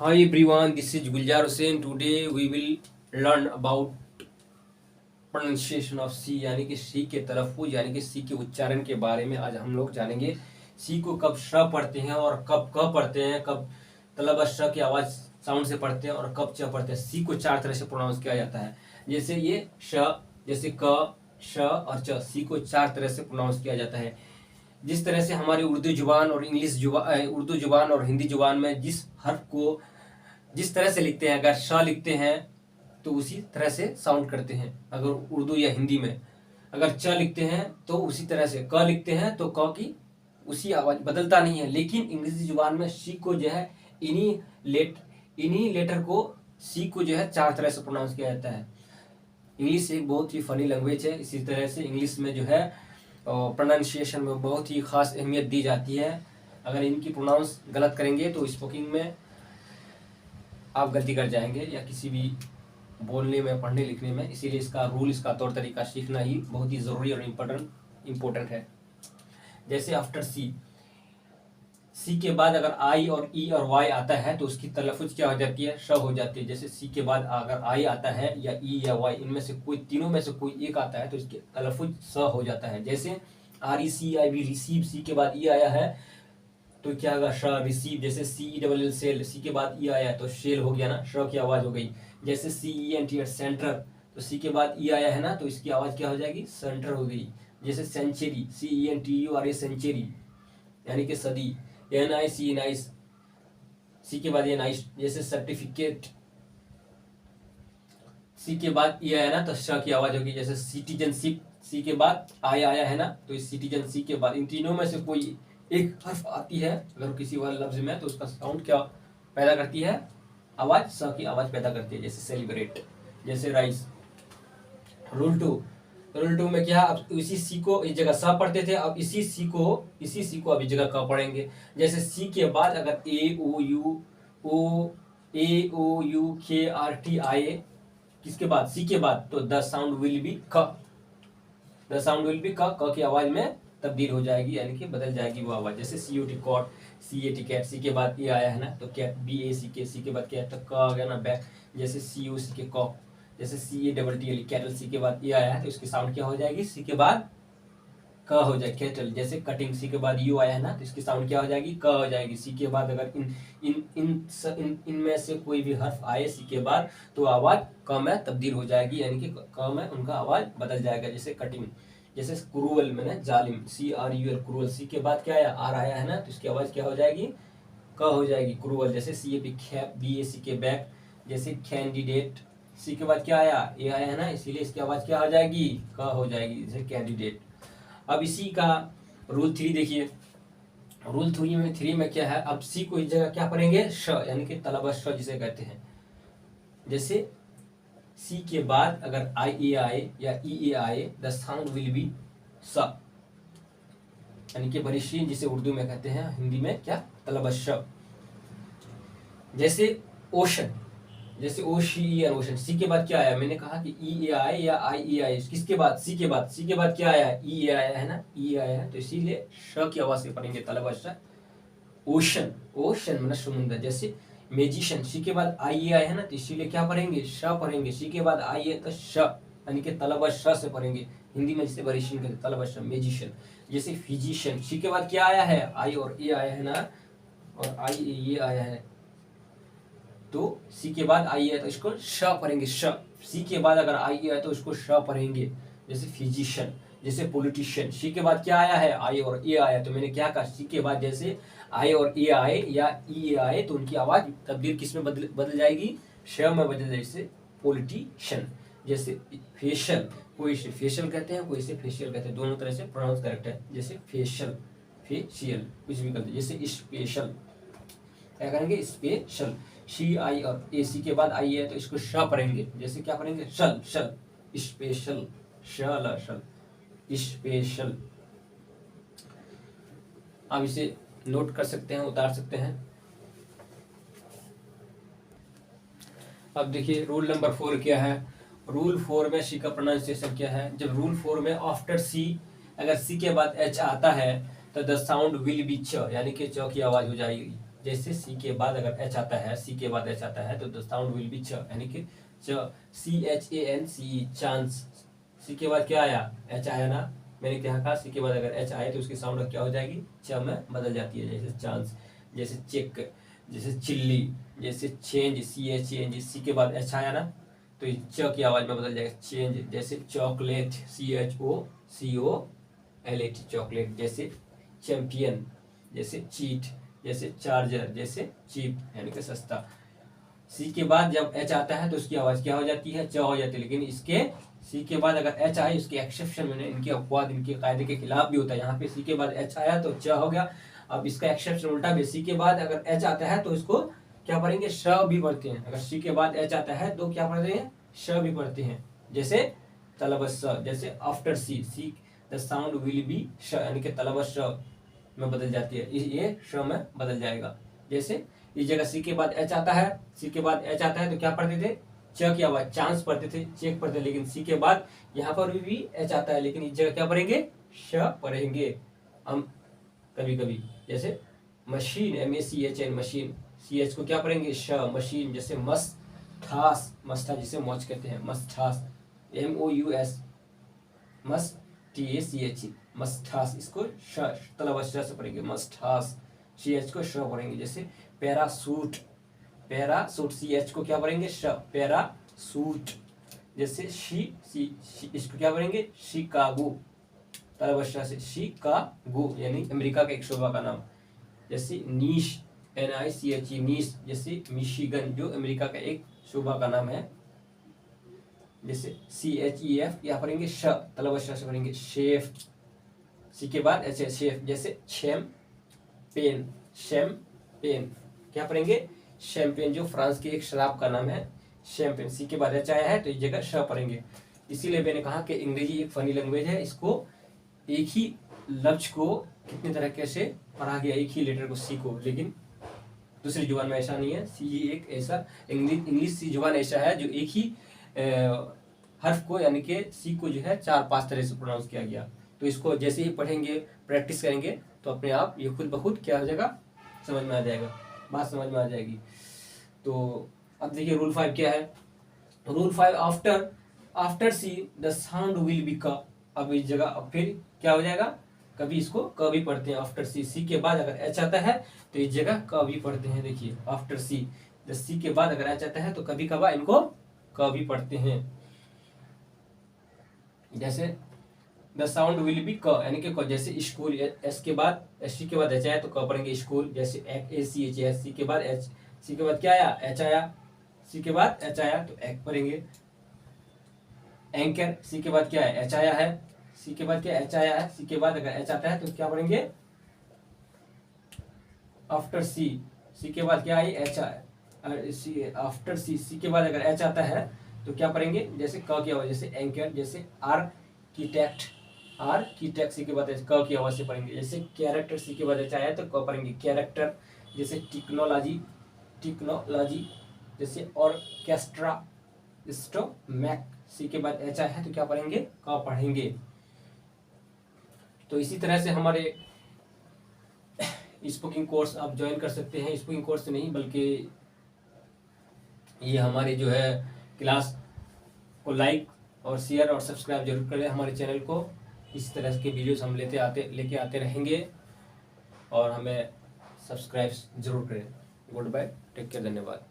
Hi everyone, this is Guljar Hussain. Today we will learn about pronunciation of C यानी कि सी के तलफ़ुज़ यानी कि सी के उच्चारण के बारे में आज हम लोग जानेंगे। सी को कब श पढ़ते हैं और कब क पढ़ते हैं, कब तलब श की आवाज़ साउंड से पढ़ते हैं और कब च पढ़ते हैं। सी को चार तरह से प्रोनाउंस किया जाता है, जैसे ये श, जैसे क, श और च। सी को चार तरह से प्रोनाउंस किया जाता है। जिस तरह से हमारी उर्दू जुबान और उर्दू जुबान और हिंदी जुबान में जिस हर्फ को जिस तरह से लिखते हैं, अगर श लिखते हैं तो उसी तरह से साउंड करते हैं। अगर उर्दू या हिंदी में अगर च लिखते हैं तो उसी तरह से, क लिखते हैं तो क की उसी आवाज बदलता नहीं है। लेकिन अंग्रेजी जुबान में सी को जो है इन्हीं लेटर को सी को जो है चार तरह से प्रोनाउंस किया जाता है। इंग्लिश एक बहुत ही फनी लैंग्वेज है। इसी तरह से इंग्लिश में जो है प्रोनाउंसिएशन में बहुत ही खास अहमियत दी जाती है। अगर इनकी प्रोनाउंस गलत करेंगे तो स्पीकिंग में आप गलती कर जाएंगे या किसी भी बोलने में, पढ़ने लिखने में। इसीलिए इसका रूल, इसका तौर तरीका सीखना ही बहुत ही ज़रूरी और इम्पोर्टेंट है। जैसे आफ्टर सी के बाद अगर आई और ई और वाई आता है तो उसकी तलफ़ुज़ क्या हो जाती है, श हो जाती है। जैसे सी के बाद अगर आई आता है या ई या वाई, इनमें से कोई, तीनों में से कोई एक आता है तो इसकी तलफ़ुज़ स हो जाता है। जैसे RECIV रिसीव, सी के बाद ई आया है तो क्या होगा, श रिसीव। जैसे CELL सेल, सी के बाद ई आया है तो शेल हो गया ना, श की आवाज़ हो गई। जैसे CENTR सेंटर, तो सी के बाद ई आया है ना तो इसकी आवाज़ क्या हो जाएगी, सेंटर हो गई। जैसे सेंचुरी, CENTURA सेंचुरी यानी कि सदी। NIC नाइस, सी के बाद ये नाइस। जैसे सर्टिफिकेट, सी के बाद ई आया ना तो श की आवाज़ होगी। जैसे सिटीजनशिप, सी के बाद आई आया है ना तो इस सिटीजन सी के बाद इन तीनों में से कोई एक हर्फ आती है अगर किसी वाले लफ्ज में तो उसका साउंड क्या पैदा करती है, आवाज़ स की आवाज़ पैदा करती है। जैसे सेलिब्रेट, जैसे राइस। रूल टू में क्या, अब इसी सी को इस जगह स पढ़ते थे, अब इसी सी को अब इस जगह क पढ़ेंगे। जैसे सी के बाद अगर AOUKRT आए किसके बाद, सी के बाद, तो द साउंड विल बी क। द साउंड विल बी क की आवाज में तब्दील हो जाएगी यानी कि बदल जाएगी वो आवाज। जैसे COT कॉट, CAT कैट, सी के बाद ए आया है ना तो कैट, BACK, सी के बाद कैट तो क आ गया ना, बैक। जैसे COCK कॉक, जैसे CATTL कैटल, सी के बाद ए आया है तो इसकी साउंड क्या हो जाएगी, सी के बाद क हो जाएगी, कैटल। जैसे कटिंग, सी के बाद यू आया है ना तो इसकी साउंड क्या हो जाएगी, क हो जाएगी। सी के बाद अगर इनमें से कोई भी हर्फ आए सी के बाद तो आवाज क में तब्दील हो जाएगी यानी कि क में उनका आवाज बदल जाएगा। जैसे कटिंग, जैसे क्रूअल में ना, जालिम, CRUL क्रूअल, सी के बाद क्या आया, आर आया है ना तो इसकी आवाज क्या हो जाएगी, क हो जाएगी, क्रूअल। जैसे CAP कैप, BACK बैक। जैसे कैंडिडेट, सी के बाद क्या आया, ए आया है ना, इसीलिए इसकी आवाज क्या हो जाएगी, क हो जाएगी, जैसे कैंडिडेट। अब इसी का रूल 3 देखिए। रूल 3 में क्या है, अब सी को इस जगह क्या पढ़ेंगे, श यानी कि तलबा श जिसे कहते हैं। जैसे सी के बाद अगर आई आए या ई आए, द साउंड विल बी स यानी कि बरिशीन जिसे उर्दू में कहते हैं, हिंदी में क्या, तलबा श। जैसे ओशन, जैसे ओशियन, ओशन, सी के बाद क्या आया, मैंने कहा कि ई आए या आई आए, किसके बाद, सी के बाद क्या आया, ई आया है ना, ई आया है तो इसीलिए श की आवाज से पढ़ेंगे तलबा श। ओशन, ओशन मतलब समुद्र। जैसे मेजिशियन, सी के बाद आई आया है ना तो इसीलिए क्या पढ़ेंगे, श पढ़ेंगे। सी के बाद आई है तो श यानी कि तलबा श से पढ़ेंगे। हिंदी में जिसे बरिशीन कहते हैं, तलबा श, मेजिशियन। जैसे फिजिशियन, सी के बाद क्या आया है, आई और ए आया है ना, और आई ये आया है तो सी के बाद आई है तो इसको श पढ़ेंगे, श। सी के बाद अगर आई है तो इसको श पढ़ेंगे। जैसे फिजिशियन, जैसे पॉलिटिशियन, सी के बाद क्या आया है, आई और ए आया तो मैंने क्या कहा, सी के बाद जैसे आई और ए आए या ई आए तो उनकी आवाज तब्दील किस में बदल जाएगी, श में बदल जाएगी। जैसे पॉलिटिशियन। जैसे फेशियल, कोई इसे फेशियल कहते हैं, कोई इसे फेशियल कहते हैं, दोनों तरह से प्रोनाउंस करेक्ट है। जैसे फेशियल, फेशियल कुछ भी करते हैं। जैसे स्पेशल, क्या करेंगे, स्पेशल। सी आई और ए, सी के बाद आई है तो इसको श पढ़ेंगे। जैसे क्या पढ़ेंगे, शल, शल, स्पेशल, शल, शल, स्पेशल। आप इसे नोट कर सकते हैं, उतार सकते हैं। अब देखिए रूल नंबर 4 क्या है। रूल 4 में सी का प्रोनाउंसिएशन क्या है। जब रूल 4 में आफ्टर सी अगर सी के बाद एच आता है तो द साउंड विल बी च यानी कि च की आवाज हो जाएगी। जैसे सी के बाद अगर एच आता है, सी के बाद एच आता है तो द साउंड विल बी च, यानी कि च, CHANCE, चांस। सी के बाद क्या आया, एच आया ना, मैंने क्या कहा, सी के बाद अगर एच आए तो उसकी साउंड क्या हो जाएगी, च में बदल जाती है। जैसे चांस, जैसे चेक, जैसे चिल्ली, जैसे चेंज, CHANG, सी के बाद एच आया ना तो ये च की आवाज में बदल जाएगा, चेंज। जैसे चॉकलेट, CHOCOLAT, चॉकलेट। जैसे चैंपियन, जैसे चीट, जैसे चार्जर, जैसे चीप यानी कि सस्ता। सी के बाद जब एच आता है तो उसकी आवाज क्या हो जाती है, च हो जाती है। लेकिन इसके सी के बाद अगर एच आए, उसके एक्सेप्शन में, इनके अपवाद, इनके कायदे के खिलाफ भी होता है। यहाँ पे सी के बाद एच आया तो च हो गया। अब इसका एक्सेप्शन उल्टा भी, सी के बाद अगर एच आता है तो इसको क्या पढ़ेंगे, श भी पढ़ते हैं। अगर सी के बाद एच आता है तो क्या पढ़ते हैं, श भी पढ़ते हैं। जैसे तलबस, जैसे after see the sound will be श, यानी कि तलबस में बदल जाती है, ये श में बदल जाएगा। जैसे इस जगह सी के बाद एच आता है, सी के बाद एच आता है तो क्या पढ़ते थे, च की आवाज, चांस पढ़ते थे, चेक पढ़ते थे। लेकिन सी के बाद यहाँ पर भी एच आता है, लेकिन इस जगह क्या पढ़ेंगे, श पढ़ेंगे हम कभी कभी। जैसे मशीन, MACHN, मशीन, CH को क्या पढ़ेंगे, श, मशीन। जैसे मस्ठास, मस्ठा जिसे मौज कहते हैं, मस्ठास, MOUS, TACH, मस्ठास, इसको श, तलब श से पढ़ेंगे, मस्ठास। CH को श पढ़ेंगे। जैसे पैरासूट, पैरासूट, CH को क्या पढ़ेंगे, श, पैरासूट। जैसे शी, इसको क्या पढ़ेंगे, शिकागो, तलब श से, शिकागो यानी अमेरिका का एक शोबा का नाम। जैसे नीश, NICHE, नीश। जैसे मिशिगन, जो अमेरिका का एक शोबा का नाम है। जैसे CHEF, यहाँ पढ़ेंगे श, तलब श से पढ़ेंगे, शेफ। सी के बाद एच, शेफ। जैसे शैम्पेन, शैम्पेन क्या पढ़ेंगे, शैम्पेन, जो फ्रांस के एक शराब का नाम है, शैम्पेन। सी के बाद एच आया है तो इस जगह श पढ़ेंगे। इसीलिए मैंने कहा कि अंग्रेजी एक फनी लैंग्वेज है, इसको एक ही लफ्ज को कितने तरीके से पढ़ा गया, एक ही लेटर को, सी को। लेकिन दूसरी जुबान में ऐसा नहीं है। सी एक ऐसा, इंग्लिश सी जुबान ऐसा है जो एक ही हर्फ को, यानी कि सी को जो है 4-5 तरह से प्रोनाउंस किया गया। तो इसको जैसे ही पढ़ेंगे, प्रैक्टिस करेंगे तो अपने आप ये खुद ब खुद क्या हो जाएगा, समझ में आ जाएगा, बात समझ में आ जाएगी। तो अब देखिए रूल 5 क्या है। Rule 5, after see the sound will be क। अब इस जगह अब फिर क्या हो जाएगा, कभी इसको क भी पढ़ते हैं आफ्टर सी के बाद अगर एच आता है तो इस जगह क भी पढ़ते हैं। देखिए आफ्टर सी, द सी के बाद अगर एच आता है तो कभी कभार इनको क भी पढ़ते हैं। जैसे द साउंड विल बी क, यानी कि जैसे स्कूल, एस के बाद, एस के बाद एच आया तो क पढ़ेंगे, स्कूल। जैसे ACH, सी के बाद एच, सी के बाद क्या आया, एच आया, सी के बाद एच आया तो एक पढ़ेंगे। एंकर, सी के बाद क्या है, एच आया है, सी के बाद क्या, एच आया है, सी के बाद अगर एच आता है तो क्या पढ़ेंगे, आफ्टर सी के बाद क्या आई, एच आया, आफ्टर सी के बाद अगर एच आता है तो क्या पढ़ेंगे, जैसे क की आवाज, जैसे एंकर। जैसे आर्किटेक्ट, सी के बाद क की आवाज से पढ़ेंगे। जैसे कैरेक्टर, सी के बाद एच आया तो क पढ़ेंगे, कैरेक्टर। जैसे टेक्नोलॉजी। जैसे ऑर्केस्ट्रा, इंस्ट्रूमेंट, सी के बाद एच आया है तो क्या पढ़ेंगे, क पढ़ेंगे। तो इसी तरह से हमारे स्पीकिंग कोर्स आप ज्वाइन कर सकते हैं। स्पीकिंग कोर्स नहीं बल्कि ये हमारे जो है क्लास को लाइक और शेयर और सब्सक्राइब जरूर करें हमारे चैनल को। इस तरह के वीडियोस हम लेके आते रहेंगे और हमें सब्सक्राइब जरूर करें। गुड बाय, टेक केयर, धन्यवाद।